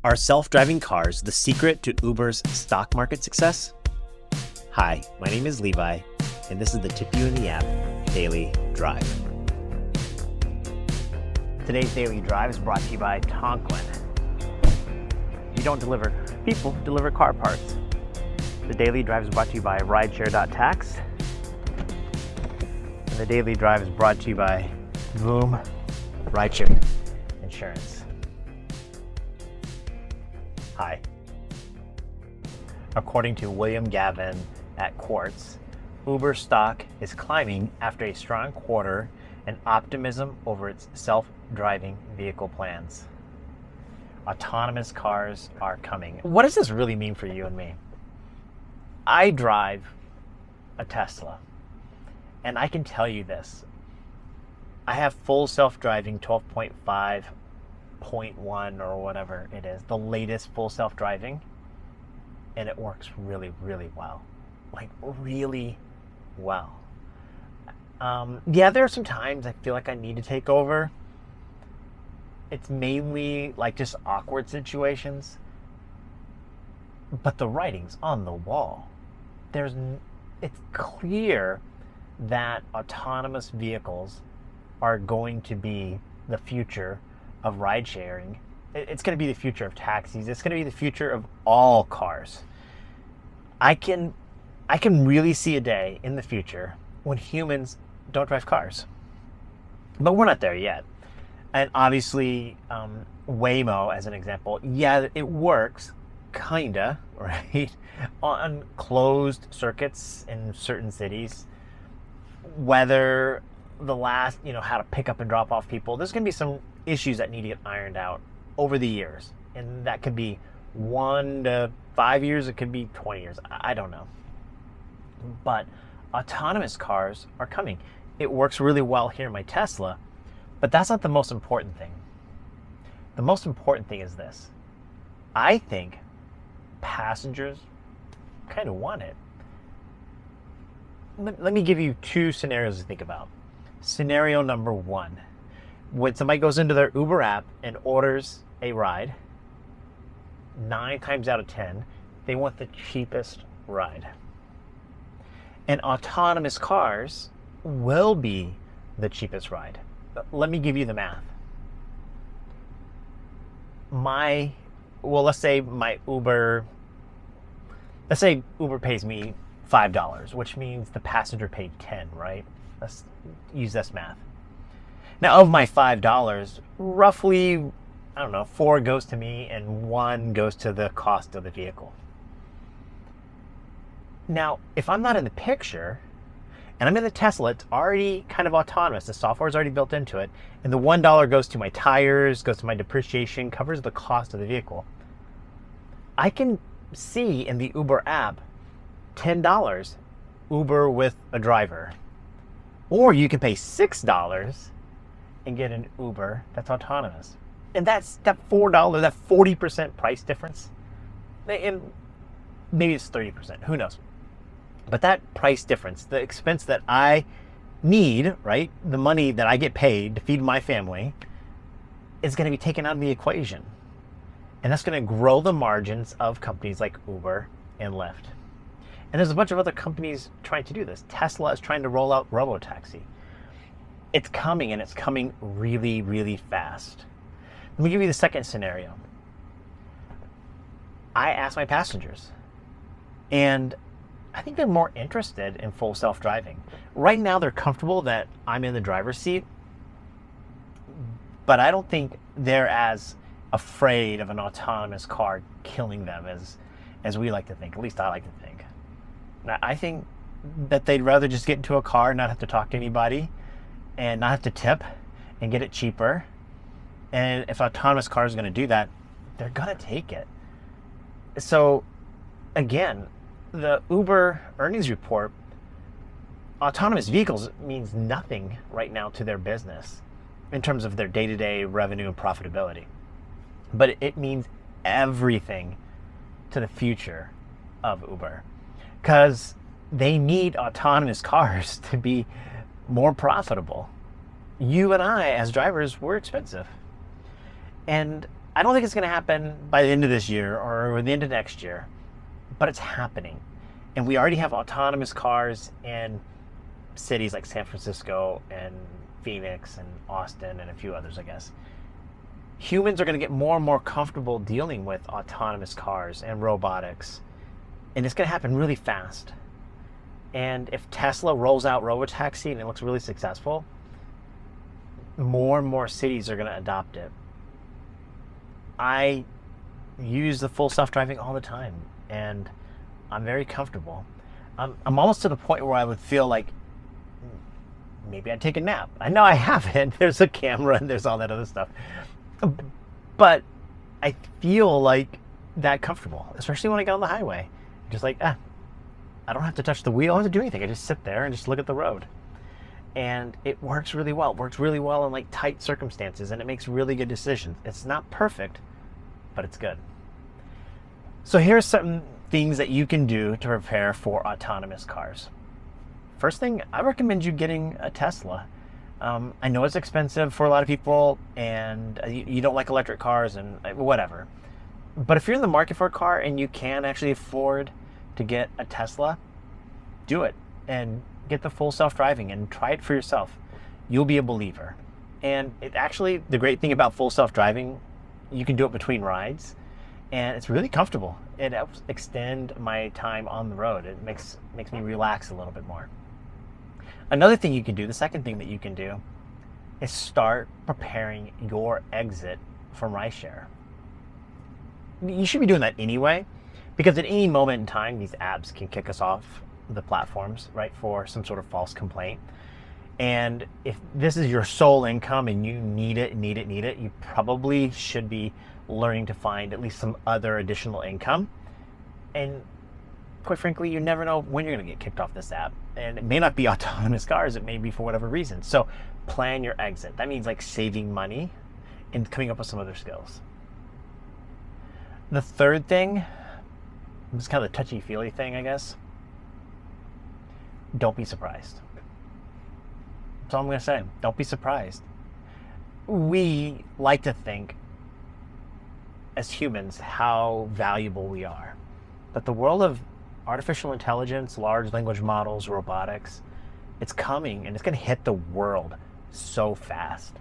Are self-driving cars the secret to Uber's stock market success? Hi, my name is Levi, and this is the Tip You in the App Daily Drive. Today's Daily Drive is brought to you by Tonquin. You don't deliver people, deliver car parts. The Daily Drive is brought to you by rideshare.tax. And the Daily Drive is brought to you by Boom Rideshare Insurance. Hi. According to William Gavin at Quartz, Uber stock is climbing after a strong quarter and optimism over its self-driving vehicle plans. Autonomous cars are coming. What does this really mean for you and me? I drive a Tesla, and I can tell you this. I have full self-driving 12.5.1 or whatever it is, the latest full self-driving, and it works really, really well. Like, really well. Yeah, there are some times I feel like I need to take over. It's mainly like just awkward situations, but the writing's on the wall. It's clear that autonomous vehicles are going to be the future of ride sharing. It's going to be the future of taxis. It's going to be the future of all cars. I can really see a day in the future when humans don't drive cars. But we're not there yet. And obviously, Waymo, as an example, yeah, it works, kinda, right? On closed circuits in certain cities. Whether how to pick up and drop off people, there's going to be some issues that need to get ironed out over the years. And that could be 1 to 5 years, it could be 20 years. I don't know. But autonomous cars are coming. It works really well here in my Tesla, but that's not the most important thing. The most important thing is this. I think passengers kind of want it. Let me give you two scenarios to think about. Scenario number one, when somebody goes into their Uber app and orders a ride, 9 times out of 10, they want the cheapest ride. And autonomous cars will be the cheapest ride. Let me give you the math. Let's say Uber pays me $5, which means the passenger paid 10, right? Let's use this math. Now, of my $5, roughly, 4 goes to me and 1 goes to the cost of the vehicle. Now, if I'm not in the picture and I'm in the Tesla, it's already kind of autonomous. The software is already built into it. And the $1 goes to my tires, goes to my depreciation, covers the cost of the vehicle. I can see in the Uber app, $10, Uber with a driver. Or you can pay $6 and get an Uber that's autonomous. And that's that $4, that 40% price difference. And maybe it's 30%, who knows? But that price difference, the expense that I need, right? The money that I get paid to feed my family is going to be taken out of the equation. And that's going to grow the margins of companies like Uber and Lyft. And there's a bunch of other companies trying to do this. Tesla is trying to roll out robotaxi. It's coming, and it's coming really, really fast. Let me give you the second scenario. I asked my passengers, and I think they're more interested in full self-driving. Right now, they're comfortable that I'm in the driver's seat, but I don't think they're as afraid of an autonomous car killing them as we like to think. At least I like to think. I think that they'd rather just get into a car, not have to talk to anybody, and not have to tip, and get it cheaper. And if autonomous cars are going to do that, they're going to take it. So, again, the Uber earnings report, autonomous vehicles means nothing right now to their business in terms of their day-to-day revenue and profitability. But it means everything to the future of Uber, because they need autonomous cars to be more profitable. You and I, as drivers, we're expensive. And I don't think it's going to happen by the end of this year or the end of next year, but it's happening. And we already have autonomous cars in cities like San Francisco and Phoenix and Austin and a few others, I guess. Humans are going to get more and more comfortable dealing with autonomous cars and robotics, and it's going to happen really fast. And if Tesla rolls out robotaxi and it looks really successful, more and more cities are going to adopt it. I use the full self-driving all the time, and I'm very comfortable. I'm almost to the point where I would feel like maybe I'd take a nap. I know I haven't. There's a camera and there's all that other stuff. But I feel like that comfortable, especially when I get on the highway. Just like, I don't have to touch the wheel. I don't have to do anything. I just sit there and just look at the road. And it works really well. It works really well in like tight circumstances, and it makes really good decisions. It's not perfect, but it's good. So here's some things that you can do to prepare for autonomous cars. First thing, I recommend you getting a Tesla. I know it's expensive for a lot of people, and you don't like electric cars and whatever. But if you're in the market for a car and you can actually afford to get a Tesla, do it and get the full self-driving and try it for yourself. You'll be a believer. And it actually, the great thing about full self-driving, you can do it between rides, and it's really comfortable. It helps extend my time on the road. It makes me relax a little bit more. Another thing you can do, the second thing that you can do, is start preparing your exit from rideshare. You should be doing that anyway, because at any moment in time, these apps can kick us off the platforms, right, for some sort of false complaint. And if this is your sole income and you need it, you probably should be learning to find at least some other additional income. And quite frankly, you never know when you're going to get kicked off this app. And it may not be autonomous cars, it may be for whatever reason. So plan your exit. That means like saving money and coming up with some other skills. The third thing, this is kind of the touchy-feely thing, I guess. Don't be surprised. That's all I'm going to say. Don't be surprised. We like to think as humans how valuable we are. But the world of artificial intelligence, large language models, robotics, it's coming, and it's going to hit the world so fast.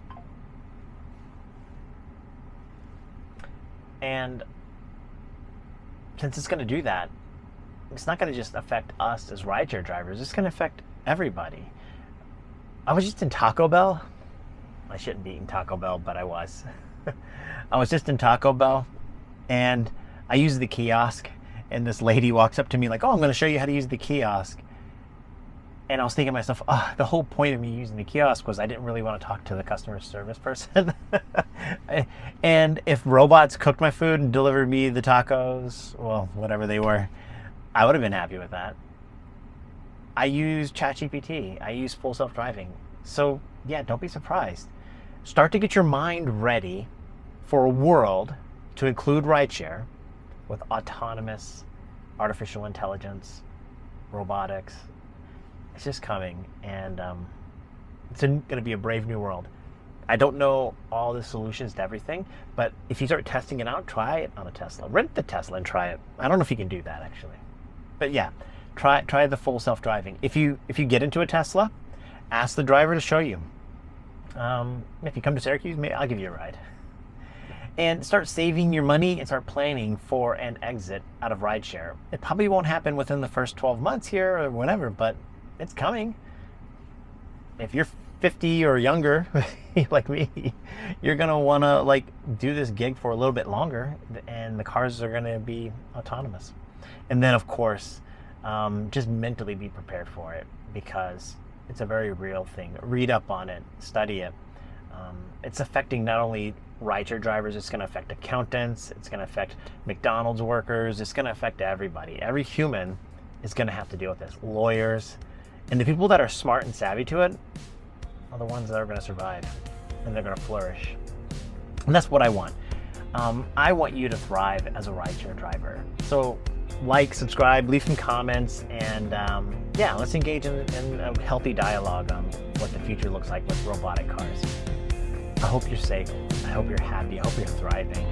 And since it's going to do that, it's not going to just affect us as rideshare drivers. It's going to affect everybody. I was just in Taco Bell. I shouldn't be eating Taco Bell, but I was. I was just in Taco Bell, and I used the kiosk, and this lady walks up to me like, oh, I'm going to show you how to use the kiosk. And I was thinking to myself, oh, the whole point of me using the kiosk was I didn't really want to talk to the customer service person. And if robots cooked my food and delivered me the tacos, well, whatever they were, I would have been happy with that. I use ChatGPT. I use full self-driving. So yeah, don't be surprised. Start to get your mind ready for a world to include rideshare with autonomous artificial intelligence, robotics. It's just coming, and it's going to be a brave new world. I don't know all the solutions to everything, but if you start testing it out, try it on a Tesla. Rent the Tesla and try it. I don't know if you can do that, actually. But yeah, try the full self-driving. If you get into a Tesla, ask the driver to show you. If you come to Syracuse, I'll give you a ride. And start saving your money and start planning for an exit out of rideshare. It probably won't happen within the first 12 months here or whatever, but it's coming. If you're 50 or younger, like me, you're gonna wanna like do this gig for a little bit longer, and the cars are gonna be autonomous. And then of course, just mentally be prepared for it, because it's a very real thing. Read up on it, study it. It's affecting not only rideshare drivers, it's gonna affect accountants, it's gonna affect McDonald's workers, it's gonna affect everybody. Every human is gonna have to deal with this. Lawyers, and the people that are smart and savvy to it are the ones that are gonna survive, and they're gonna flourish. And that's what I want. I want you to thrive as a rideshare driver. So like, subscribe, leave some comments, and yeah, let's engage in a healthy dialogue on what the future looks like with robotic cars. I hope you're safe. I hope you're happy. I hope you're thriving.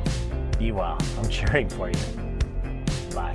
Be well. I'm cheering for you. Bye.